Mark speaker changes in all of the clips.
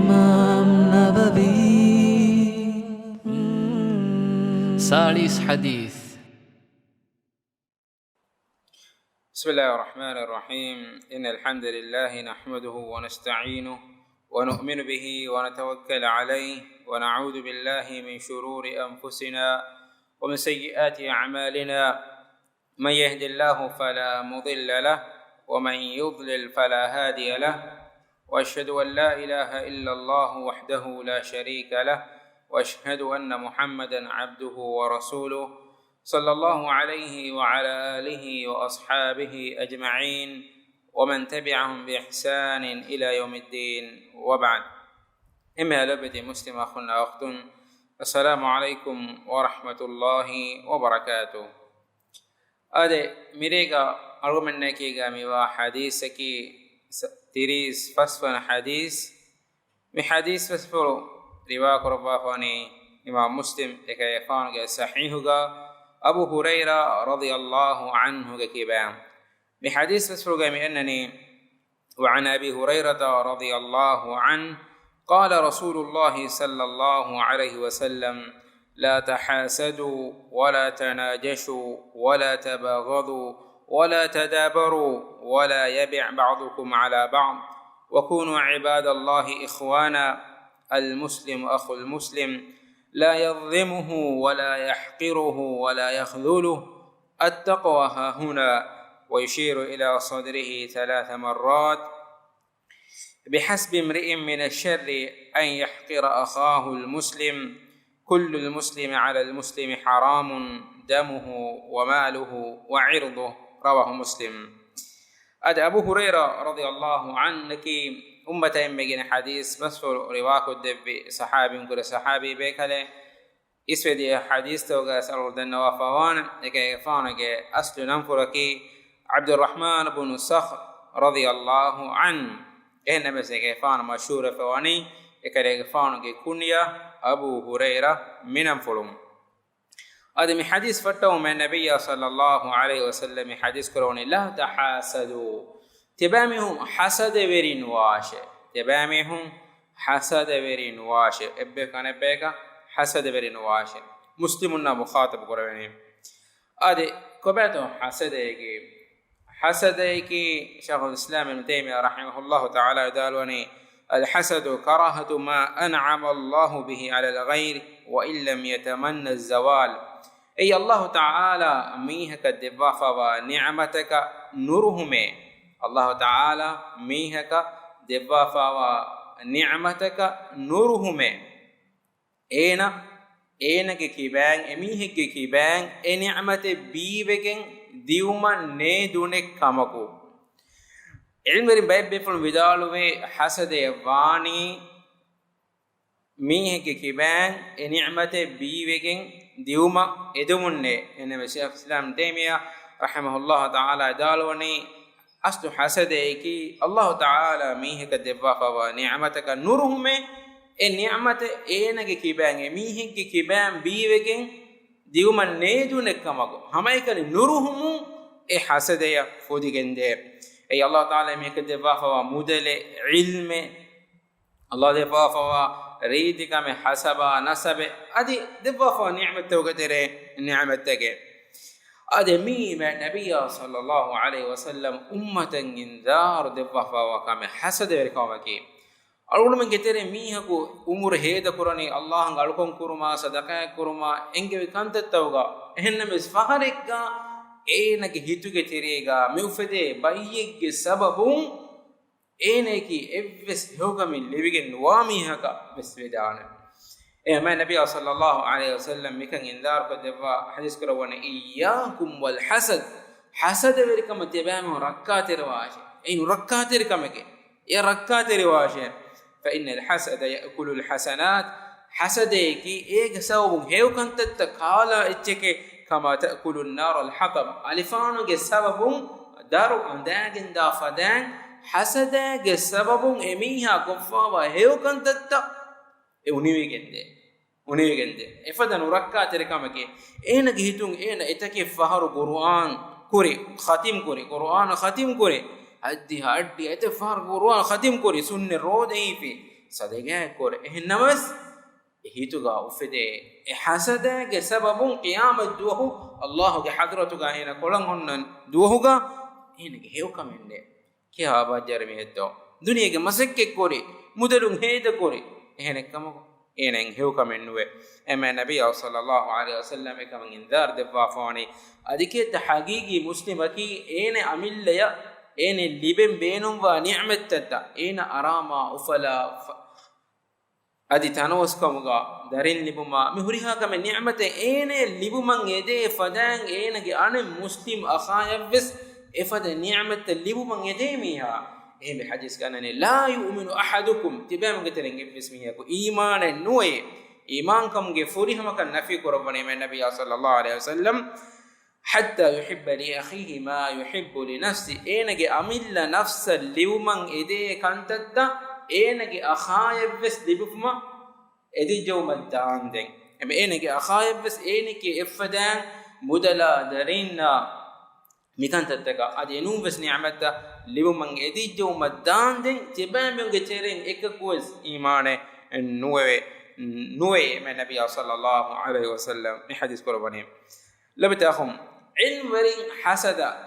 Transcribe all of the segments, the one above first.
Speaker 1: इमाम नबवी 40 حديث.
Speaker 2: بسم الله الرحمن الرحيم. إن الحمد لله نحمده ونستعينه ونؤمن به ونتوكل عليه ونعوذ بالله من شرور أنفسنا ومن سيئات أعمالنا. من يهد الله فلا مضل له ومن يضلل فلا هادي له. وأشهد أن لا إله إلا الله وحده لا شريك له وأشهد أن محمدا عبده ورسوله صلى الله عليه وعلى آله وأصحابه أجمعين ومن تبعهم بإحسان إلى يوم الدين وبعد. إما لبدي مسلم أخونا أختن، السلام عليكم ورحمة الله وبركاته. أدي ميريغا أرغمنا كيغا ميوا حديثكي تريس فسفن حديث مي حديث فسفرو رواية ربافاني إمام مسلم إكا يفانك صحيحوغا أبو هريرة رضي الله عنه كيبان بحديث فسفرغا أنني وعن أبي هريرة رضي الله عنه قال رسول الله صلى الله عليه وسلم لا تحاسدوا ولا تناجشوا ولا تباغضوا ولا تدابروا ولا يبع بعضكم على بعض وكونوا عباد الله إخوانا. المسلم أخو المسلم لا يظلمه ولا يحقره ولا يخذله. التقوى ها هنا، ويشير إلى صدره 3 مرات. بحسب امرئ من الشر أن يحقر أخاه المسلم. كل المسلم على المسلم حرام دمه وماله وعرضه. رواه مسلم. أد أبو هريرة رضي الله عنه كي أمة مجن حديث مسفر رواك الدب صحابي مكر صحابي بكله اسودي حديث توغا سرور دنا وفوان لكي فانك أصل ننفرك عبد الرحمن بن صخر رضي الله عنه إن مسك فان مشهور فواني لكي فانك كنيا أبو هريرة من أنفرهم. هذا من حديث فتوه من النبي صلى الله عليه وسلم حديث كروني لا تحاسدوا. تبامهم حسد ورين واشه. تبامهم حسد ورين واشه. ابكان ابكا حسد ورين واشه. مسلمنا مخاطب كروني. هذا كبرته حسديكي شيخ الإسلام ابن تيمية رحمه الله تعالى قالوني الحسد كراهة ما أنعم الله به على الغير وإن لم يتمنى الزوال. أي الله تعالى ميهك الدفافة ونعمتك نورهمه. الله تعالى ميهك دفافة ونعمتك نورهمه. إينك كيبان ميهك كيبان نعمة بيبكن ديوما ندونك كمكو. علمرين بيب بيفون بدالوه حسد واني ميهك كيبان نعمة بيبكن ديوما ادمونه. إنما شيخ الإسلام تيمية رحمه الله تعالى دالوني أصل حسديكي الله تعالى ميهك دفافة ونعمتك نورهم. النعمة إنك كيبان ميهك كيبان بيبكن ديوما ندونك كمكو همايك نورهم حسدية فودي جنده. أي الله تعالى ميهك دفافة ومدل علم الله دفافة ريدك من حسب نسب أدي دفافة نعمة وقدره نعمتك. أدي ميم النبي صلى الله عليه وسلم أمة إنذار دفافة وكم حسد وركامكي. أقول من كتير ميهكو أمور هيدا كراني الله غالكم كرما صدقة كرما إنك بكانت التوغا إهنا مسفاركا إنك هيتو كتيريغا ميوفدي بايك سببون إنكي إبس هوغا من لبيجن واميهكا بسودان. إما النبي صلى الله عليه وسلم مكان إنذار كدفا حديث كروان إياكم والحسد. حسد وركم تبامه ركات رواشه. إن ركات ركمك يا ركات رواشه. فإن الحسد يأكل الحسنات. حسديكي إيج سبب هيو كنت تقالا إتك كما تأكل النار الحطب. ألفانو سبب دارو أنداغن دافدان حسداගේ සබබුන් එමීහා කොෆාවා හේවකන්තත්ත උනිවිගෙන්දේ එෆදන උරක්කා තෙරකමකේ ඒනගේ හිතුන් ඒන එතකේ ෆහරු කුර්ආන් කුරි ඛතිම් කුරි කුර්ආන ඛතිම් කුරි අද්දි හඩ්ඩි එත ෆහරු කුර්ආන ඛතිම් කුරි සුන්නේ රෝදෙයිෆි sadege kor ehinnamas hituga ufede hasada ge sababun qiyamat duhu Allah ge hadratuga hina kolan honnan duhuga hinge hewkamenne kiya abajar me hetto duniyage masakke kore mudalun heeda kore ehenekam enen hewkamennuwe ema nabiy sallallahu alaihi wasallam ekam indar debwa fani adike ta haqiqi muslimaki ene amillaya ene liben beenum wa ni'matta ene arama ufala adi tanoskamuga darin libuma mihuriha kam ni'mate ene libuman ede fadan ene ge ane muslim akhayabs efada ni'mat libuman ede miha ehme hadis kanane la yu'minu ahadukum tibam geteren ibismiya ko iman nuwe iman kam ge furihama kan nafi korobane me nabiy sallallahu alaihi wasallam hatta yuhibba li akhihi ma yuhibbu li nafsi enage amilla nafsa libuman ede kantatta enage akhayebes libufma edi jawmadanden em enage akhayebes enike efadan mudala darinna mikantattaka adi enum bes ni'matta libuman edi jawmadanden tibamenge teren ekkues imane nuwe me nabiy sallallahu alaihi wasallam ni hadis korobani labtakhum ilm warin hasada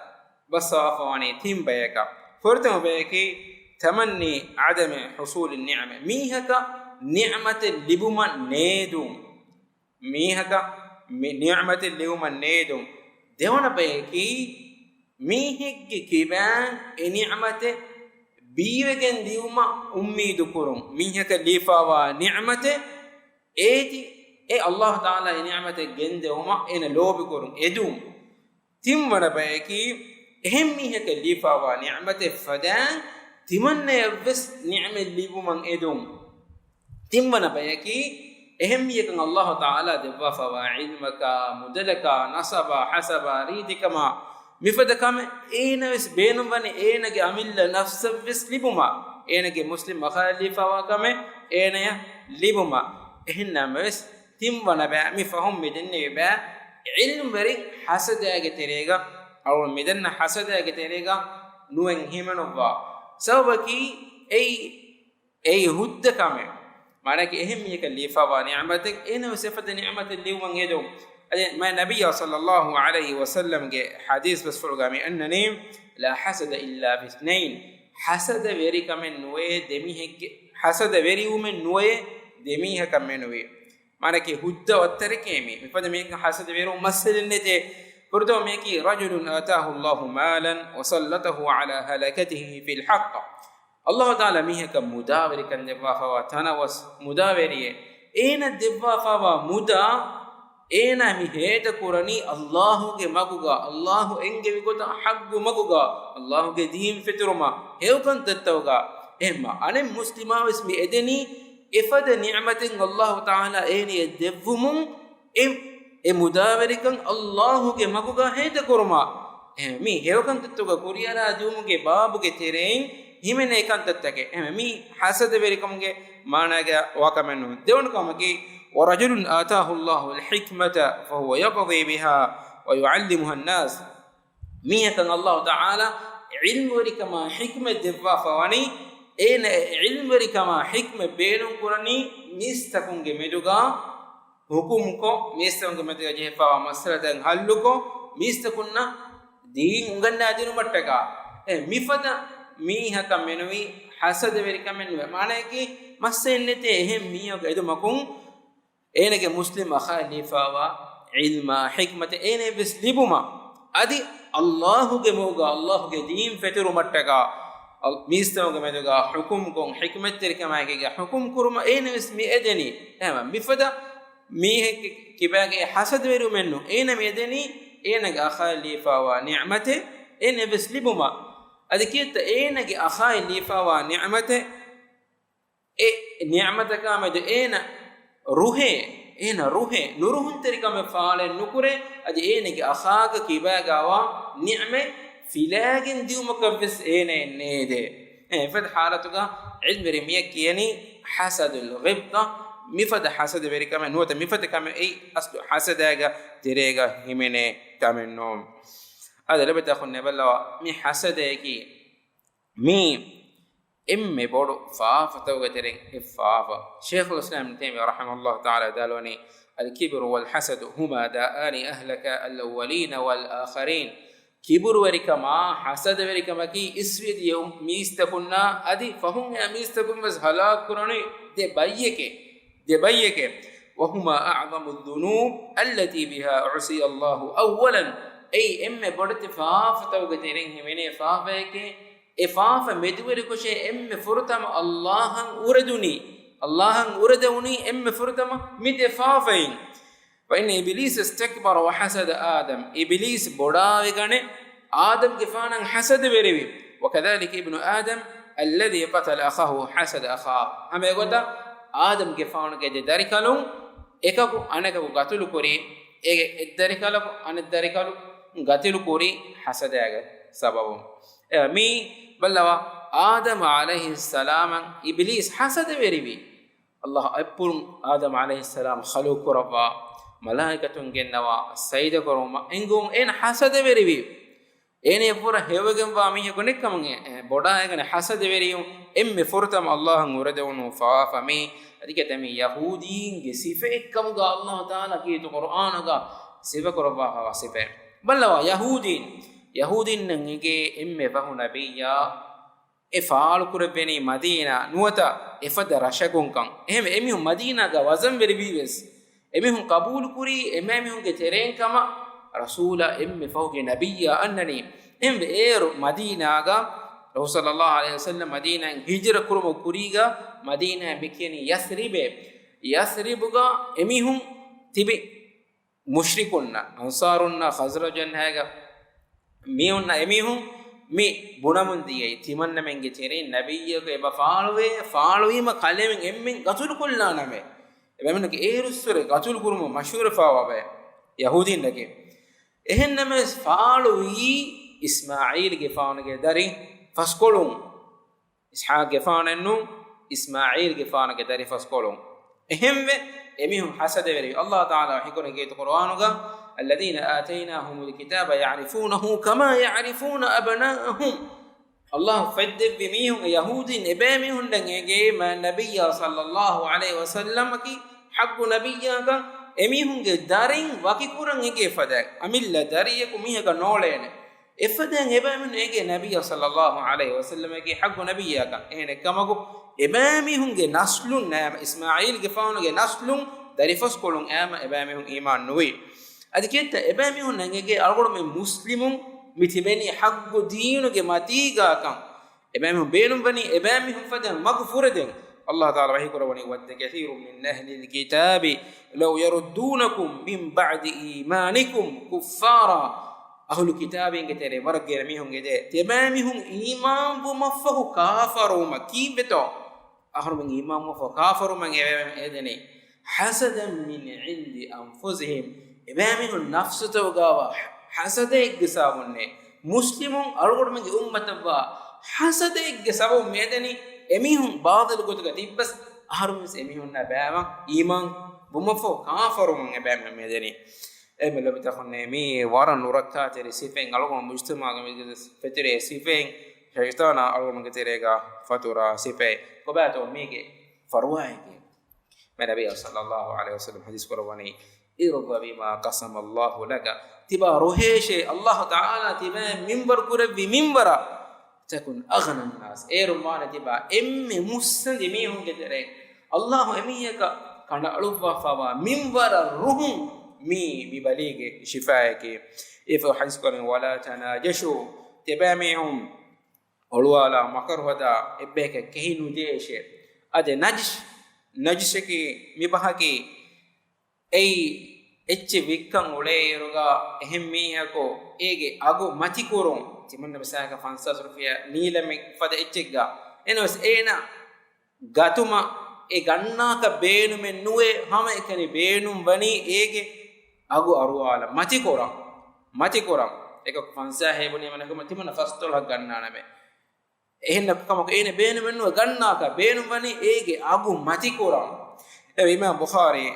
Speaker 2: basafani timbayaka fortum bayaki tamanni adam husul an-ni'ma mihaka ni'mat libuman nedum mihaka ni'mat libuman nedum devana bayaki mihegge kiban e ni'mate biwegen diuma ummidu kurum mihaka lifawa ni'mate eti e Allah taala e ni'mate gende uma ena lobi kurum edum timmana bayaki ehem mihaka lifawa ni'mate fadan timanne yavs ni'me libuman edum timmana bayaki ehem yekan Allah taala devwa fawa ilmaka mudalaka nasaba hasaba ridikama mifadakame enavis beenum bani enage amilla nafsavis libuma enage muslim makhalifa wa kame enaya libuma ehinnames timwana ba mifahum midenne ba ilm bari hasadage terega aw midanna hasadage terega nuwen himanwa sabaki ei huddakame manake ehem yeka lifa wa ni'matak enavis sifat ni'mat libuman yedum ما نبي صلى الله عليه وسلم حديث بس فرقامي أنني لا حسد إلا في اثنين حسد ويري كمن نوي دميه حسد ويري ومن نوي دميه كمن نوي معنى كي هدى والتركيمي مفاد ميك حسد ويرو مسل النتي بردو ميكي رجل آتاه الله مالا وسلطه على هلكته في الحق الله تعالى ميه كمداوري كان دبافا وتنوس مداوري أين الدبافا ومدا ena mi heta kurani Allah ge maguga Allah enge vigota haggu maguga Allah ge deen fitruma hewkan tattawga emma ane muslima ismi edeni ifada ni'matin Allah taala eni devvumun e mudaverikan Allah ge maguga heta kuruma mi hewkan tattawga kuriyara adumuge babuge tereng himene kan tattake mi hasad verikamge managa wakamenu devon kamage ورجل آتاه الله الحكمة فهو يقضي بها ويعلمها الناس مية كان الله تعالى علم وركما حكمة دفا فواني أين علم وركما حكمة بينهم قراني ميستكون جمدوغا حكومكو ميستكون جمدوغا جهفا ومسرة هلوكو ميستكونا دين غنى دينو متكا مفتا ميها كمنوي حسد وركمنوي معنى كي مسنته هم مية كيدو مكون enage muslim akhalifa wa ilma hikmata ene bis libuma adi Allah ge moga Allah ge deen fetiru mattaka mistaga meduga hukum kon hikmat terkama ge hukum kuruma ene bis mi edeni ema mifada mi kibage hasad veru mennu ene mi edeni enage akhalifa wa ni'mate ene bis libuma adi kitta enage akhalifa wa ni'mate e ni'mataka med ena ruhe ena ruhe nuruhun terikame faale nukure adi enege akhaga kibagawa ni'me filagen diumakavis ene nede fad halatuga ilm rimiya kiyani hasadul ghibta mifad hasad verikame nuta mifad kame ei aslu hasadaga terega himene kamennom ada lebeta khunne balla mi hasadeki mi emme bodu faafa tawgateren ifaafa shaykhul islam ibn taymiyyah rahimahullah ta'ala dalwani al-kibru wal hasad huma da'ani ahlaka al-awwalin wal akharin kibru warikama hasad warikama ki iswidiyum mistakunna adi fahum ya mistakum was halakurani de bayyeke wa huma a'zamu adh-dhunub allati biha usiya Allah awwalan ay emme bodu faafa tawgateren himene faafeke ifaafa medweri koshe emme furtama Allahan uraduni emme furtama mid ifaafain wa inna iblis istakbara wa hasada adam iblis bodawe gane adam gefanan hasad verivi wa kadhalika ibnu adam alladhi qatala akhahu hasada akhahu hame goda adam gefanu ge darikalun ekaku anakaku gatulu kori ege darikalu anaddarikalu gatulu kori hasadaga sababu mi ballawa adam alayhi salam iblis hasad verivi allah appurun adam alayhi salam khaluq rabba malaikatun gennawa sayda koroma engum en hasad verivi ene pura hewegen wa mi konekkam boda egane hasad veriyum emme furtam allah uradunu fa fami adike tami yahudin ge sife ekkam ga allah taala ki to qur'an ga sifa korwa ha sife ballawa yahudin nangege emme bahu nabiyya e faal kurabeni madina nuwata efada rashakun kan ehme emihun madina ga wazan veribives emihun qabul kuri emihun ge teren kama rasula emme fawge nabiyya annani embe eru madina ga rasul sallallahu alaihi wasallam madina hijra kurum kuriga madina bikeni yasribuga emihun tibi mushrikunna ansarunna khazrajun haga miunna emihun mi bunamun diyai timanna menge tere nabiyya ko eba faaluwima kalemen emmen gatul kullana name ebamenke erussure gatul kurum mashhur faawabe yahudin dake ehenname faaluwi ismail ge faanage dari faskolum ishaq ge faanennu ismail ge faanage dari faskolum ehemme emihun hasade veri allah taala hikone ge qur'anuga alladhina atainahumul kitaba ya'rifunahu kama ya'rifuna abna'ahum allah fadde bimihun yahudin ebemihun dangege ma nabiyya sallallahu alaihi wasallam ki haqqu nabiyya ga emihun ge darin wakikuran ege fadak amilla dariyaku mihaga nolene efaden ebamin ege nabiyya sallallahu alaihi wasallam ge haqqu nabiyya ga ene kamago ebamihun ge naslun nama ismail ge faunu ge naslun darifas kolun ama ebamihun iman nuwi adiketta ebamihun nangege algodo me muslimun mitibeni haqqu diinu ge matiga kan ebamihun beenum bani ebamihun fadan magfureden Allah Ta'ala wahi kurawani wadda kathirun min ahli alkitabi law yaruddunakum min ba'di imanikum kuffara ahlu kitabin getere waragere mihun gede tebamihun iman bu mafahu kafaruma kibeto ahru min iman mafahu kafaruma edene hasadan min indi anfusihim ebamihun nafsuto gawa hasade gisawunne muslimun algod min ummatawa hasade gisawu medeni emihun baadil gotuga tibbas aharumis emihun na bama iman bumafo kafarum ebama medeni emelo bitakhne mi waran nurakta tere sifen algon mujtama ga fetere sifen shaytana algon geterega fatura sife kobato mige farwaike nabi sallallahu alaihi wasallam hadis korwani irda bima qasama allah laka tiba roheshe allah taala tiba minbar kurbi minbara takun aghna an-nas erumana tiba emme mussandi mihun getere allah emiyaka kanda aluwa fawa minbara ruhum mi balige shifaake ifo hadis koren wala tanajashu tibamihum olwala makarwada ebbeke kehinu deshe ade najsheki mibahaki ei ecche vikkan uleeruga ehemmihako ege agu matikurum timanna misaka fansas rufiya nilame fada echegga enos ena gatuma e gannaka beenumen nuwe hama ekani beenum bani ege agu aruwala matikoram ekak fansa hebuni manakuma timana fastol hak gannana me ehenna kamako ene beenumen nuwe gannaka beenum bani ege agu matikoram e imam bukhari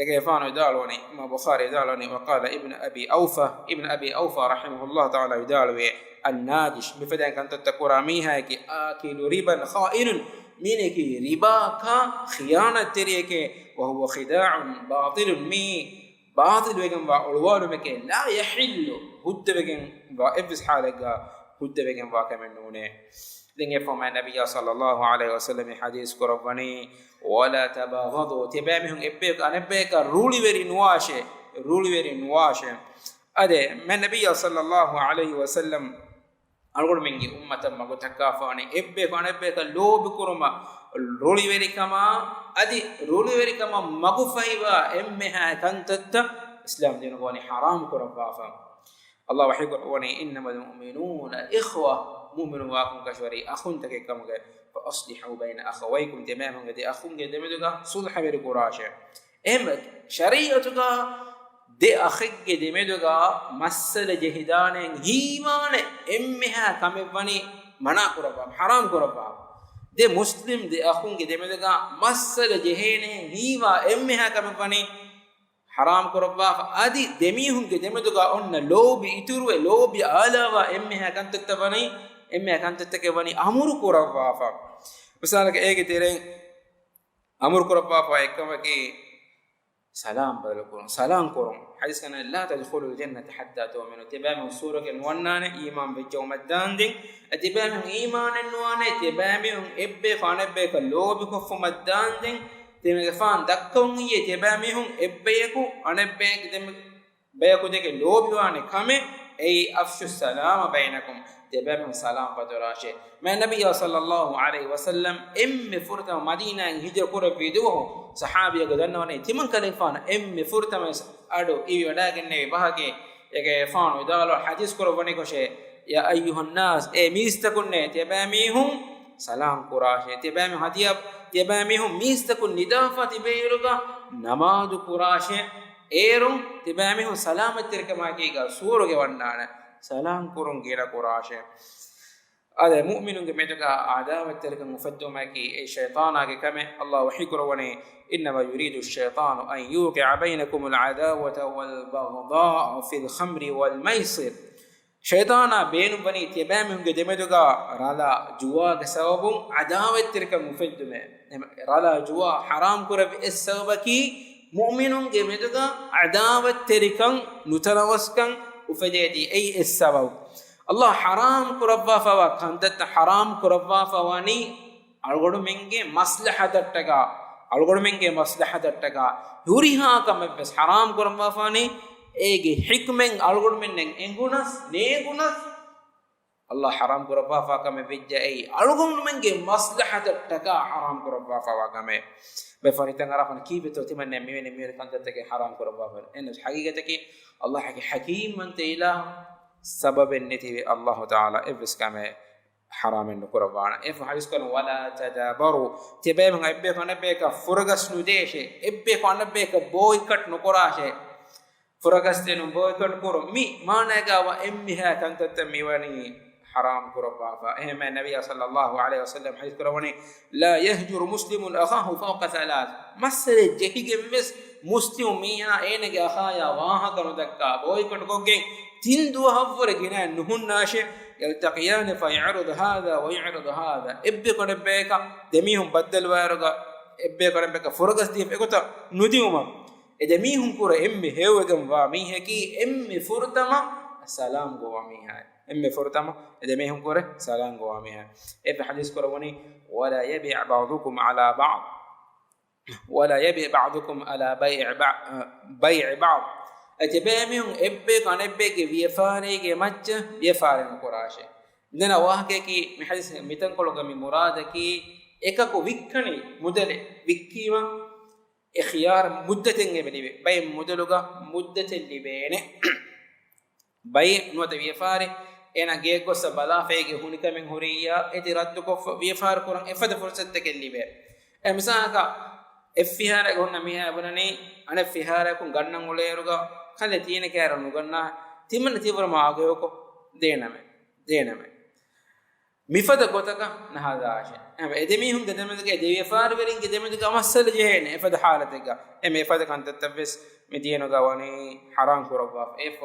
Speaker 2: يقفان يدالوني ما بخاري يدالوني وقال ابن أبي أوفى رحمه الله تعالى يدالوي الناجش بفدان كانت تكراميها كي آكل ربا خائن منك ربا خيانة تريك وهو خداع باطل مي باطل وجن والوالو مكين لا يحل هد وجن وإبس حالك هد وجن واكمنونه دين يفهم النبي صلى الله عليه وسلم حديث قرباني ولا تباغضوا تبامهم ابيك انبيك رولي وري نواشه ade men nabiyya sallallahu alaihi wasallam algol mengi ummatan mago takafani ebbe kanebbe ka lobi kuruma roli verikama adi roli verikama magu faiwa emme ha kantatta islam dinu goni haram kurafa allah wahiqul wani innamal mu'minuna ikhwa mu'minu waakum kashwari akhun take kamge fa aslihu bayna akhawaykum tamamun gadi akhun ge demeduga sulh veri kurashe em shari'atuga de akhigge demeduga masala jehidanen himane emmeha kamevani mana kuraba haram kuraba de muslim de akhunge demeduga masala jehene hiwa emmeha kamevani haram kuraba adi demihunge demeduga onna lobi iturwe lobi alawa emmeha kantattavani emmeha kantattake vani amuru kuraba fa misalaka ege teren amuru kuraba fa ekkamaki سلام بلكم سلام كرم حديث كان لا تدخلوا الجنة حتى تؤمنوا تبامهم سورة النوانة إيمان بالجوم الداندين تبامهم إيمان النوانة تبامهم إبّي فانبّي كاللوب كفم الداندين تبامهم دكهم تبامهم إبّيكو أنبّيك بيكو ديك اللوب واني كامي أي أفشوا السلام بينكم تبامهم سلام بدراشه ما النبي صلى الله عليه وسلم فرطة مدينة هجر قرب فيدوه صحابي قدرنا تمن كلفان فرطة أدو إيوه وداكن بهاكي يكفان ودالو حديث قرب ونكوشي يا أيها الناس ميستكن تبامهم سلام قراشه تبامهم هدياب تبامهم ميستكن ندافة تبيرغا نماذ قراشه ඒරුම් තිබෑමිහු සලාමත්තිරකමාකීගා සූරුගේ වන්නාන සලාම් කුරුන් ගේලා කුරාෂය අද මුමිනුන්ගේ මෙතක ආදාවත්තිරක මුෆද්දුමාකී ඒ ෂයිතානාගේ කම අල්ලාහ් වහී කරවනේ إنما يريد الشيطان أن يوقع بينكم العداوة والبغضاء في الخمر والميسر شيطانا بين بني تبامهم دمدغا رالا جوا سبب عداوتك مفدمه رالا جوا حرام كرب السببكي مؤمنون جمدغا عداوتك نتلوسكن وفديدي اي السبب الله حرام كربا فوا كانت حرام كربا فواني algodu menge maslahataka algodu menge maslahataka yuriha kam bes haram kurma fani ege hikmen algodu men engunas negunas Allah haram kurba fa kam bijja ei algodu menge maslahataka haram kurba fa wa game be faritan arafan kibeto timanne mene kantatake haram kurba fa en haqiqatake Allah hakim man ila sabab niti Allah taala ibs kame حرام النكربانا إف حديث كان ولا تدابروا تبين من أبيك أنا بيك فرقس نديشه أبيك أنا بيك بويكت نكراشه فرقس تنو بويكت كرو مي ما نجاوا أمها كانت تميواني حرام كربا فهم النبي صلى الله عليه وسلم حديث كروني لا يهجر مسلم أخاه فوق ثلاث مسألة جهيج مس مسلم ميها أين أخايا واها كانوا دكا بويكت كوجين تندو هفور جنا نهون ناشة يلتقيان فيعرض هذا ويعرض هذا ابي قربك دميهم بدل ويرغا ابي قربك فرغس دي اكوتا نديوما ادميهم كور ام هيوغم وا ميهكي ام فرتما السلام غوا ميها ام فرتما ادميهم كور سلام غوا ميها ابي حديث كروني ولا يبيع بعضكم على بعض ولا يبيع بعضكم على بيع بعض أتبامهم إبّي كان إبّي كبيفاري كمتّ بيفاري مكراشة. إذن واهك كي محدث ميتان كلو كمي مراد كي إكاكو ويكني مدلة ويكيما إخيار مدة تنجبني باي مدلوكا مدة اللي بينه باي نوت بيفاري أنا جيكو سبلا فيك هونيكا من هوريا إتردكو بيفار كورن إفاد فرصة تكلي بير. مثلاً إفيهارة كون نميها بناني أنا إفيهارة كون غنّن غليروكا خلّي تيني كيرانو غنّا تيمن تيبر ما آگيوكو دينامه mifada gotaka nahadaashe em edemihun gedemedge deviya farverin gedemedge amassal jehene efada halatega em efada kantattaves mediyeno gawani haram kurwa ef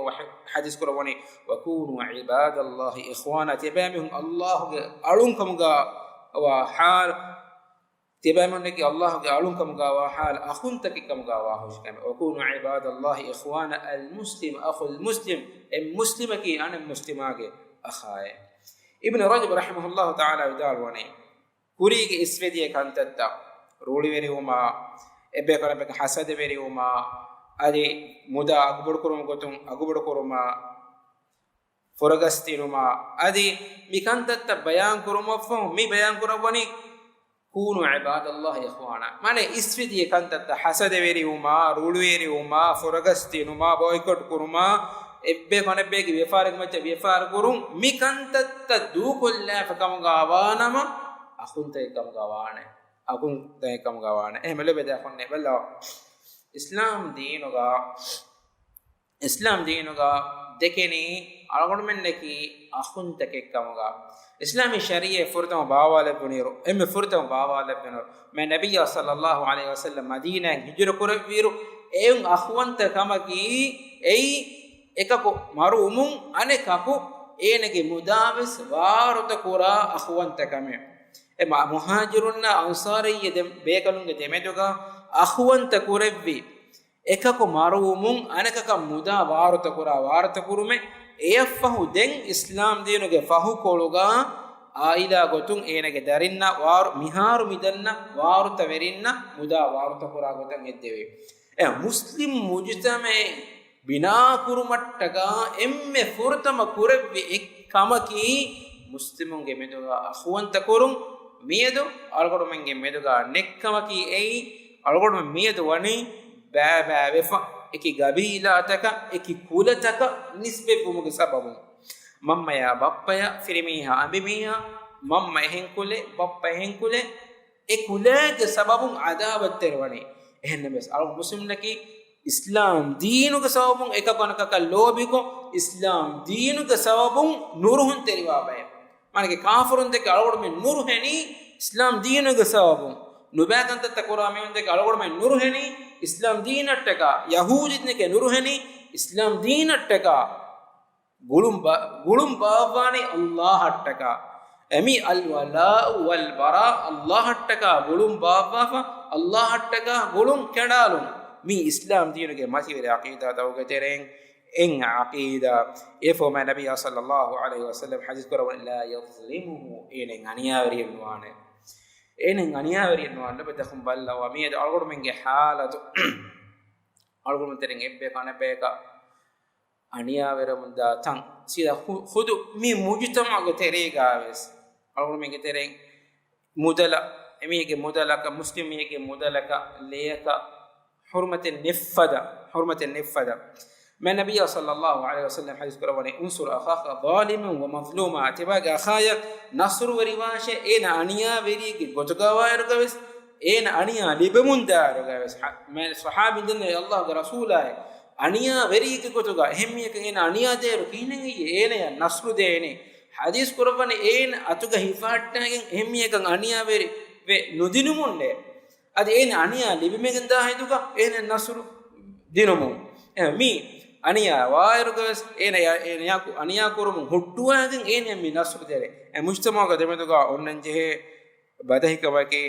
Speaker 2: hadis kurwani wa kunu ibadallahi ikhwana tibamihum allah ge alunkum ga wa hal tibamihun ge allah ge alunkum ga wa hal akhuntakikam ga wa hushkam wa kunu ibadallahi ikhwana al muslim akhul muslim em muslimaki ana muslimage akhaye ibn rajab rahimahullah ta'ala vidalwane kurige isvediye kantatta ruli veri uma ebbe karabeka hasade veri uma adi muda agbod kurum gotun agbod kuruma forgastinuma adi mi kantatta bayan kurumafum mi bayan kurawani kunu ibadallahi ikhwana mane isvediye kantatta hasade veri uma ruli veri uma forgastinuma boycott kuruma ebbe konebbe ge vefarag macha vefar kurun mi kantatta du kolla fakam gawanama akhunta ekam gawane akhunta ekam gawane ehmele beda khonne balla islam deenuga dekeni algonmen neki akhunta ekam ga islami sharia furtama bawale buniru emme furtama bawale bunuru me nabiyya sallallahu alaihi wasallam madina hijra kurviru eun akhwanta kamaki ei ekako maru umun anekaku enege mudavis waruta kura akhwanta kame ema muhajirunna ansariyye dem bekalunge demeduga akhwanta kurevvi ekako maru umun anekaka muda waruta kurume efahu den islam deenuge fahu koluga aila gotun enege darinna waru miharu midanna waruta verinna muda waruta kura gotan eddeve muslim mujtame bina kurumattaga emme furtama kurevvi ekkamaki muslimunge meduga akhwanta kurun miedu algodumenge meduga nekkamaki ei algodum miedu wani ba vefa eki gabila ataka eki kulataka nisbe bumuge sababu mamma ya bappaya firimiha ambimiha mamma ehenkule bappa ehenkule ekulage sababun adawat terwani ehne bes al muslimnaki islam deenuga sababun ekakonaka lobiko islam deenuga sababun nuruhun teriwabay manake kafirun deke algodu men nuruheni islam deenuga sababun nubaganta takura men deke algodu men nuruheni islam deenattaka yahuditneke nuruheni islam deenattaka gulum bavani allah attaka emi al wala wal bara allah attaka gulum bavafa allah attaka gulum kedalum mi islam deenuge masivere aqida tawge tereng en aqida efo ma nabiy sallallahu alaihi wasallam hadis karawan la yuzlimuhu enen aniyawri nuwane bedakhum balla wa mi algor menge halatu algor tereng ebbe kana beka aniyawera munda tan sida khudu mi mujtama go terega ves algor menge tereng mudala emige mudala ka muslim mege mudala ka leyaka حرمة النفذة ما النبي صلى الله عليه وسلم حديث كرواني انصر أخاك ظالما ومظلوما اتباق أخايا نصر ورواشه إن أنيا بريك قتقاوا يرغبس إن أنيا لبمون دار يرغبس ما صحابي دنيا الله ورسوله أنيا بريك قتقا هميك إن أنيا دير كيني إن نصر ديني حديث كرواني إن أتوغا هفاتنا هميك أنيا بريك ندينمون ده adi ene aniya libimegen da hayduga ene nasru dinomu mi aniya wairugas ene yaku aniya kurum huttuwagen ene mi nasru dere mujtama ga demeduga onnanje badahikawake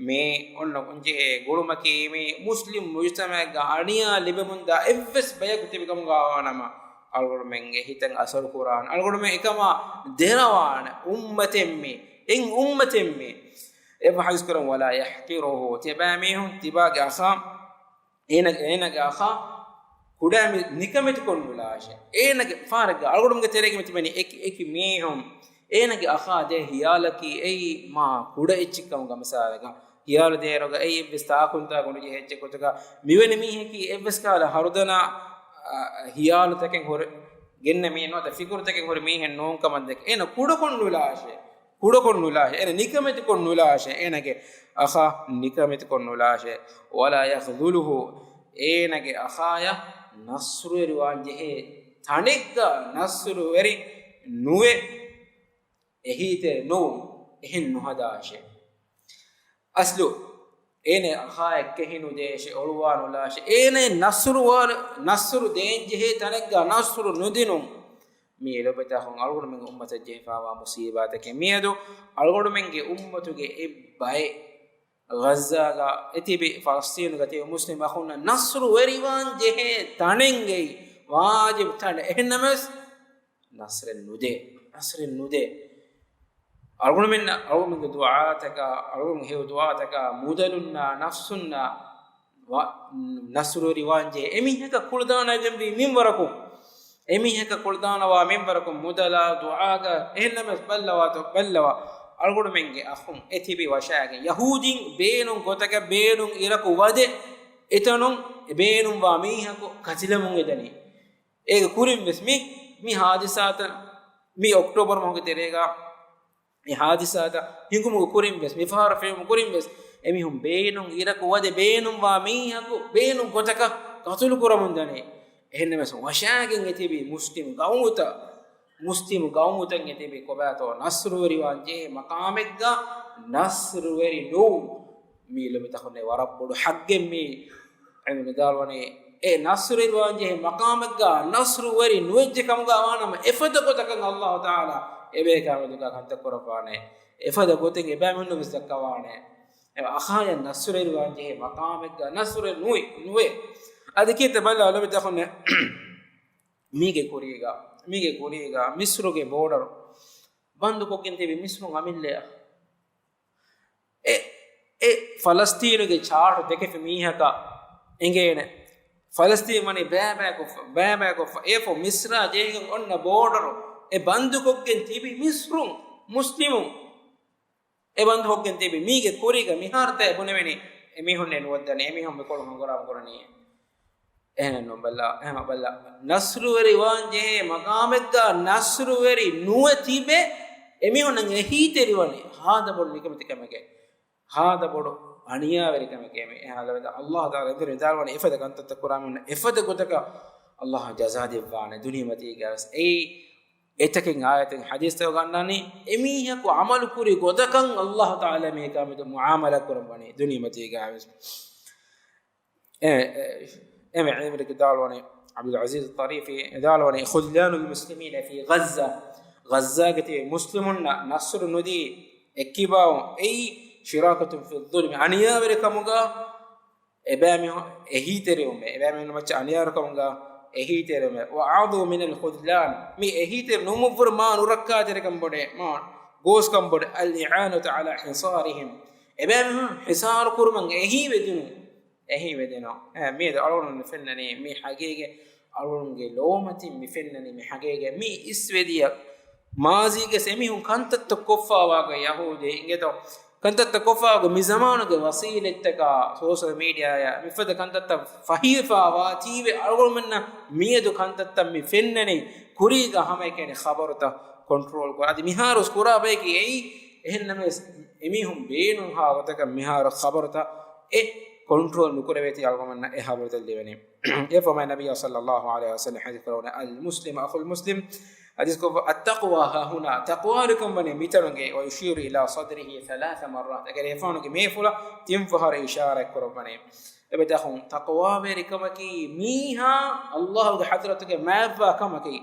Speaker 2: me onna unje golumaki me muslim mujtama ga aniya libimunda evs bayak tibigam ga wanama algolmenge hitan asar quran algolme ekama derawana ummatemme ابن حديث كرم ولا يحقره تباميهم تباق أخام إنك أخا كدام نكمت كون ولاشه إنك فارق أقولهم كتيرك متمني إك ميهم إنك أخا ده هيالك أي ما كودا إتشكم كمسالك هيال ده رجع أي بستاكون تا كونه جه إتشكوتك ميوين ميه كي إبسكال هردنا هيال تكين هور جن مينو تفكر تكين هور ميه نون كمدك إنك كودا كون ولاشه kudokon nulashe ene nikameti kon nulashe enage akha nikameti kon nulashe wala yakhdhuluhu enage akhaya nasru riwanje he tanigga nasru veri nuwe ehite no ehin nuhadashe aslu ene akha ekkehinu deshe olwanu lashe ene nasru denje he tanegga nasru nudinum mi elobeta hon algodu men ummata jefawa musibatake miedu algodu menge ummatuge ebbae Gaza etibi Palestine gati muslim akhuna nasru weriwan jehe tanengei wajib tane ehnames nasren nude algodu men du'ataka algodu he du'ataka mudalunna nafsunna nasru weriwan je emiheka kuldana gembi minwarakum emiheka kuldana wa minwarakum mudala du'aga ehnames ballawa algodu menge akhum etibi washaage yahudin beenun gotaka beenun iraku wade etanun beenun wa mihaku katilamun edani ege kurim bes mi hadisata mi october moge terega mi hadisata hingumu kurim bes mi fahar film kurim bes emi hum beenun iraku wade beenun wa mihaku beenun gotaka katulu kuramun dani ehnemes washaage etibi muslim gawmutan etibi kobato nasru weri wanje maqamegga nasru weri no mi lomita khone warabbodu haggem mi ayne dalwane e nasru weri wanje maqamegga nasru weri nuwejje kamga awanama efada kotakan Allah taala ebe kameduga kanta korapane efada goten eba menno misakkawane e akhaya nasru weri wanje maqamegga nasru nuwe adikite balla lomita khone mige kuriga misruge border bandu kokente be misru amille e Palestine ge chart deke fe mihaka engene Palestine mani baba ko e fo misra jegen onna border e bandu kokken tibi misrum muslimun e bandu kokken tibi mige kuriga miharta buneveni e mihonne nuwaddane e mihon be kolon goram korani ehno balla nasru weri wanje maqamegga nasru weri nuwe tibe emi onan ehiteri wani hada bod nikameke hada bod aniya weri kameke me ehada Allah taala idir dalwani ifada kanta qur'an ifada gotaka Allah jaza divane dunimati gas etaken ayaten hadis taw gannani emi haku amal kuri gotakan Allah taala me kamedu muamala kurwani dunimati gas ام عمرك دالوني عبد العزيز الطريفي دالوني خذلان المسلمين في غزة قتي مسلمون نصر ندي اكيباو اي شراكه في الظلم انيا بركمغا ابامي اهيتريوم ابامي نمچ انيا ركمغا اهيتريوم واعظم من الخذلان مي اهيتر نمفر ما نركا تركم بده ما غوس كم بده الاعانه على حصارهم ابامي حصار كرمن ehi wedeno mi de alon fennani mi hagege alonge lomati mi fennani mi hagege mi iswediya mazige semi hun kantat koffa waga yahude ingeto kantat koffa waga mi zamanuge wasilettaka social media ya mi fada kantat fahifa wa tive alon menna mi edu kantat mi fennani kuriga hame kene khabarata control ko adi miharus kura beki ei ehenname emi hun beenun ha wataka mihar khabarata control nukureveti algomanna e habartal devani e fama nabiy sallallahu alaihi wasallam hadith korona al muslim akhul muslim hadith ko at-taqwa ha huna taqwa rikum bani mitange wa yushiru ila sadrihi thalath marrat agar yafanu ke mefula timfahar ishara korobani ebeta khum taqwa verikamaki miha Allah ge hadratuge mafa kamaki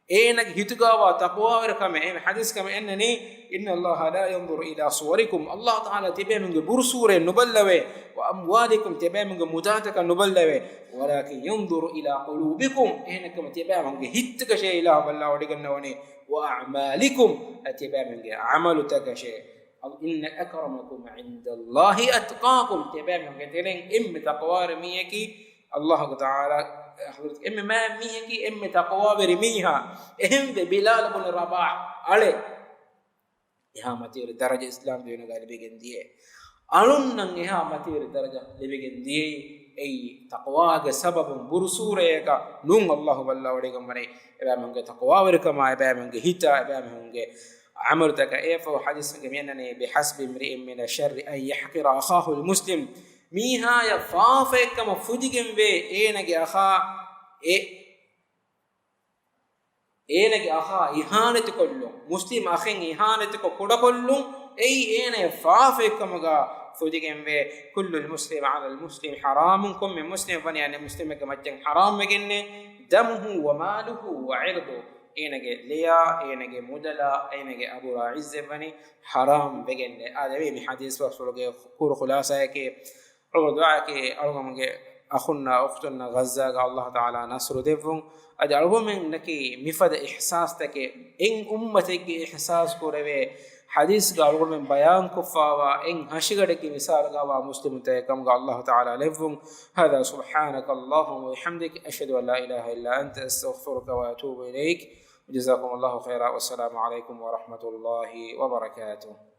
Speaker 2: enag hitugawa taqwa verkame em hadith kame ennani inna Allah la yanzuru ila suwarikum Allah taala tibemenge bursure nuballawe wa amwalikum tibemenge mudataka nuballawe walakin yanzuru ila qulubikum enakam tibemenge hittaka shay ila balla odigannawani wa a'malikum tibemenge amalutaka shay inna akramakum inda Allah atqakum tibemenge telen em taqwa miyaki Allah taala حضرت ما ميهكي تقوى برميها بلال بن رباح عليه يا متير درجة إسلام دينا قال بيجنديه ألون نها متير درجة لبيجنديه أي تقوى سبب برسورة نون الله بالله وليكم مري إبا منك تقوى وركما إبا منك هتا إبا منك عمرتك إيف وحديث جميعنا بحسب امرئ من الشر أن يحقر أخاه المسلم ميها يا فافك كما فديكم به نجي أخا ඒනගේ අහා ඉහානති කොල්ලු මුස්ලිම් අහෙන් ඉහානති කොඩ කොල්ලු එයි ඒනේ ෆාෆෙකමග ෆුදිගෙන්වේ කුල්ලුල් මුස්ලිම අලල් මුස්ලිම් හරාමුන් කොම් මුස්ලිම් වනි යන්නේ මුස්ලිමක මච්චන් හරාම් වෙගන්නේ දමුහු වමාලුහු වഇර්දු ඒනගේ ලියා ඒනගේ මුදලා ඒනගේ අබුරා ඉස්සෙවනි හරාම් වෙගන්නේ ආදෙවි මේ හදීස් වස්වලගේ කුරු ඛුලාසයකේ අල්ගොදාකේ අල්ගමගේ أخونا أختنا غزة الله تعالى نصر دفون أدعوه من نكي مفاد إحساس تكي إن أمتك إحساس كوري حديث قالوا من بيان كفاوا إن هشغدك مثال قوا مسلم تكم قال الله تعالى لفون هذا سبحانك اللهم وبحمدك أشهد أن لا إله إلا أنت أستغفرك وأتوب إليك وجزاكم الله خيرا والسلام عليكم ورحمة الله وبركاته.